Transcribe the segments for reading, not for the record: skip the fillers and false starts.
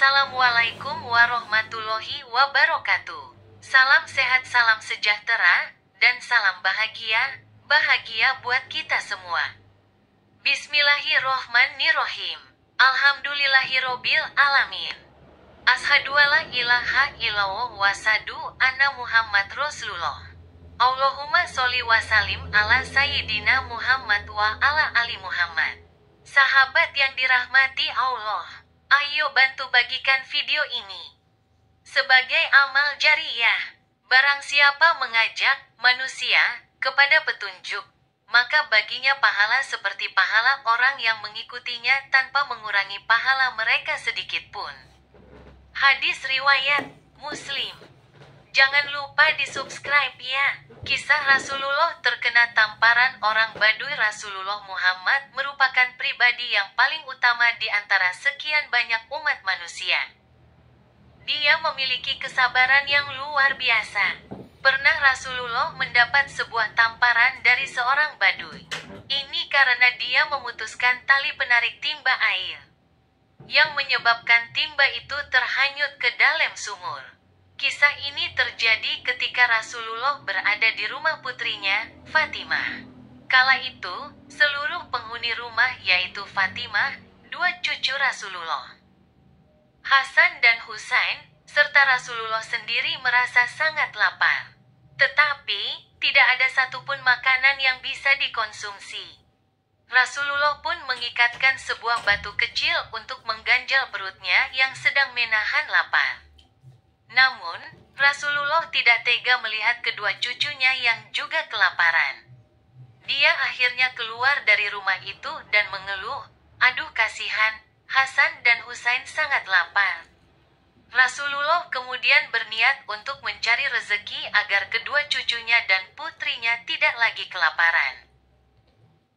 Assalamualaikum warahmatullahi wabarakatuh. Salam sehat, salam sejahtera, dan salam bahagia, bahagia buat kita semua. Bismillahirrohmanirrohim. Alhamdulillahirobbil alamin. Ashadu alla ilaha illallah wa sadu anna Muhammad Rasulullah. Allahumma sholli wa salim ala Sayyidina Muhammad wa ala ali Muhammad. Sahabat yang dirahmati Allah, ayo bantu bagikan video ini sebagai amal jariyah. Barang siapa mengajak manusia kepada petunjuk, maka baginya pahala seperti pahala orang yang mengikutinya tanpa mengurangi pahala mereka sedikit pun. Hadis riwayat Muslim. Jangan lupa di-subscribe ya. Kisah Rasulullah terkena tamparan orang Baduy. Rasulullah Muhammad merupakan pribadi yang paling utama di antara sekian banyak umat manusia. Dia memiliki kesabaran yang luar biasa. Pernah Rasulullah mendapat sebuah tamparan dari seorang Baduy. Ini karena dia memutuskan tali penarik timba air, yang menyebabkan timba itu terhanyut ke dalam sumur. Kisah ini terjadi ketika Rasulullah berada di rumah putrinya, Fatimah. Kala itu, seluruh penghuni rumah yaitu Fatimah, dua cucu Rasulullah, Hasan dan Husain, serta Rasulullah sendiri merasa sangat lapar. Tetapi, tidak ada satupun makanan yang bisa dikonsumsi. Rasulullah pun mengikatkan sebuah batu kecil untuk mengganjal perutnya yang sedang menahan lapar. Namun, Rasulullah tidak tega melihat kedua cucunya yang juga kelaparan. Dia akhirnya keluar dari rumah itu dan mengeluh, "Aduh kasihan, Hasan dan Husain sangat lapar." Rasulullah kemudian berniat untuk mencari rezeki agar kedua cucunya dan putrinya tidak lagi kelaparan.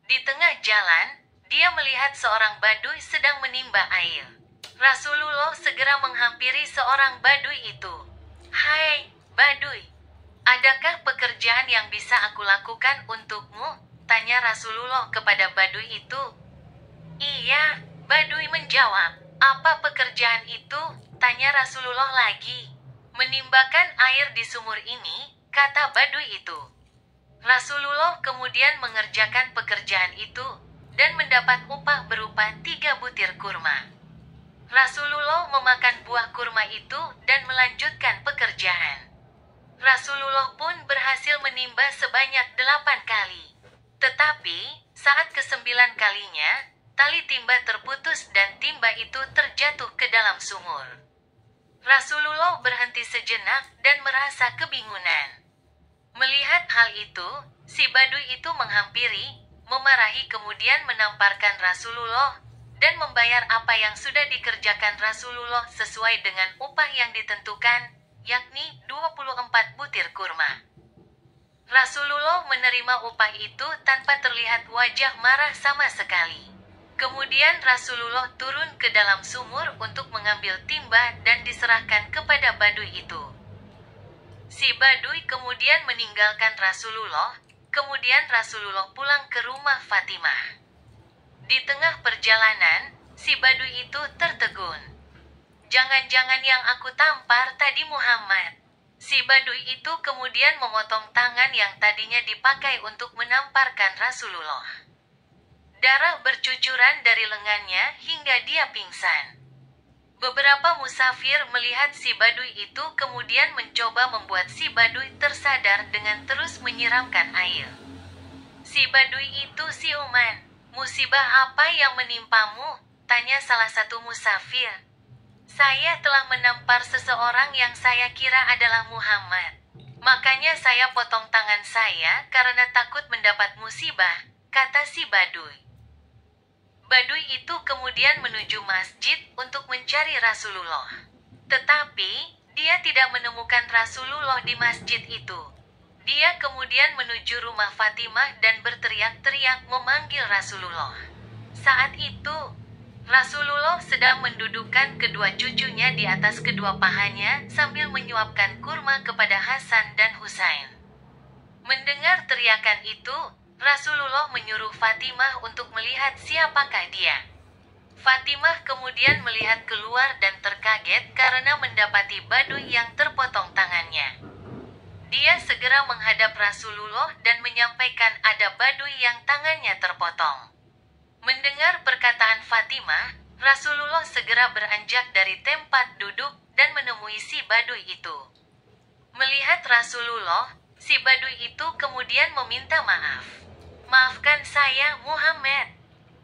Di tengah jalan, dia melihat seorang Baduy sedang menimba air. Rasulullah segera menghampiri seorang Baduy itu. "Hai, Baduy, adakah pekerjaan yang bisa aku lakukan untukmu?" tanya Rasulullah kepada Baduy itu. "Iya," Baduy menjawab. "Apa pekerjaan itu?" tanya Rasulullah lagi. "Menimbakan air di sumur ini," kata Baduy itu. Rasulullah kemudian mengerjakan pekerjaan itu dan mendapat upah berupa 3 butir kurma. Rasulullah memakan buah kurma itu dan melanjutkan pekerjaan. Rasulullah pun berhasil menimba sebanyak 8 kali. Tetapi, saat ke-9 kalinya, tali timba terputus dan timba itu terjatuh ke dalam sumur. Rasulullah berhenti sejenak dan merasa kebingungan. Melihat hal itu, si Baduy itu menghampiri, memarahi kemudian menamparkan Rasulullah dan membayar apa yang sudah dikerjakan Rasulullah sesuai dengan upah yang ditentukan, yakni 24 butir kurma. Rasulullah menerima upah itu tanpa terlihat wajah marah sama sekali. Kemudian Rasulullah turun ke dalam sumur untuk mengambil timba dan diserahkan kepada Baduy itu. Si Baduy kemudian meninggalkan Rasulullah, kemudian Rasulullah pulang ke rumah Fatimah. Di tengah perjalanan, si Baduy itu tertegun. "Jangan-jangan yang aku tampar tadi Muhammad." Si Baduy itu kemudian memotong tangan yang tadinya dipakai untuk menamparkan Rasulullah. Darah bercucuran dari lengannya hingga dia pingsan. Beberapa musafir melihat si Baduy itu kemudian mencoba membuat si Baduy tersadar dengan terus menyiramkan air. Si Baduy itu siuman. "Musibah apa yang menimpamu?" tanya salah satu musafir. "Saya telah menampar seseorang yang saya kira adalah Muhammad. Makanya saya potong tangan saya karena takut mendapat musibah," kata si Baduy. Baduy itu kemudian menuju masjid untuk mencari Rasulullah. Tetapi, dia tidak menemukan Rasulullah di masjid itu. Dia kemudian menuju rumah Fatimah dan berteriak-teriak memanggil Rasulullah. Saat itu, Rasulullah sedang mendudukkan kedua cucunya di atas kedua pahanya sambil menyuapkan kurma kepada Hasan dan Husain. Mendengar teriakan itu, Rasulullah menyuruh Fatimah untuk melihat siapakah dia. Fatimah kemudian melihat keluar dan terkaget karena mendapati Baduy yang terpotong tangannya. Dia segera menghadap Rasulullah dan menyampaikan ada Baduy yang tangannya terpotong. Mendengar perkataan Fatimah, Rasulullah segera beranjak dari tempat duduk dan menemui si Baduy itu. Melihat Rasulullah, si Baduy itu kemudian meminta maaf. "Maafkan saya, Muhammad.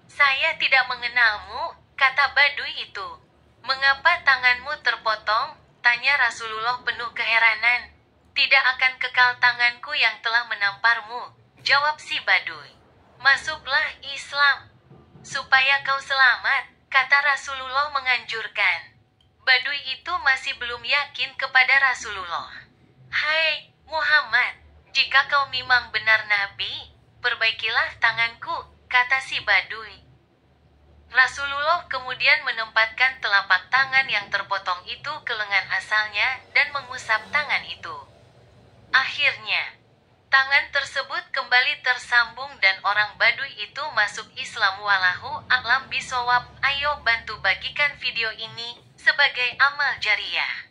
Saya tidak mengenalmu," kata Baduy itu. "Mengapa tanganmu terpotong?" tanya Rasulullah penuh keheranan. "Tidak akan kekal tanganku yang telah menamparmu," jawab si Baduy. "Masuklah Islam, supaya kau selamat," kata Rasulullah menganjurkan. Baduy itu masih belum yakin kepada Rasulullah. "Hai, Muhammad, jika kau memang benar Nabi, perbaikilah tanganku," kata si Baduy. Rasulullah kemudian menempatkan telapak tangan yang terpotong itu ke lengan asalnya dan mengusap tangan itu. Akhirnya, tangan tersebut kembali tersambung dan orang Baduy itu masuk Islam. Wallahu a'lam bishawab. Ayo bantu bagikan video ini sebagai amal jariah.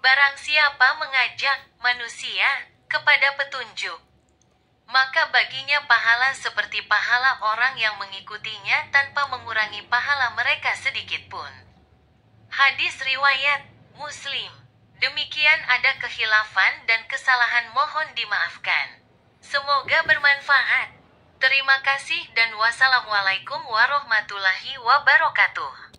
Barang siapa mengajak manusia kepada petunjuk, maka baginya pahala seperti pahala orang yang mengikutinya tanpa mengurangi pahala mereka sedikit pun. Hadis riwayat Muslim. Demikian ada kekhilafan dan kesalahan mohon dimaafkan. Semoga bermanfaat. Terima kasih dan wassalamualaikum warahmatullahi wabarakatuh.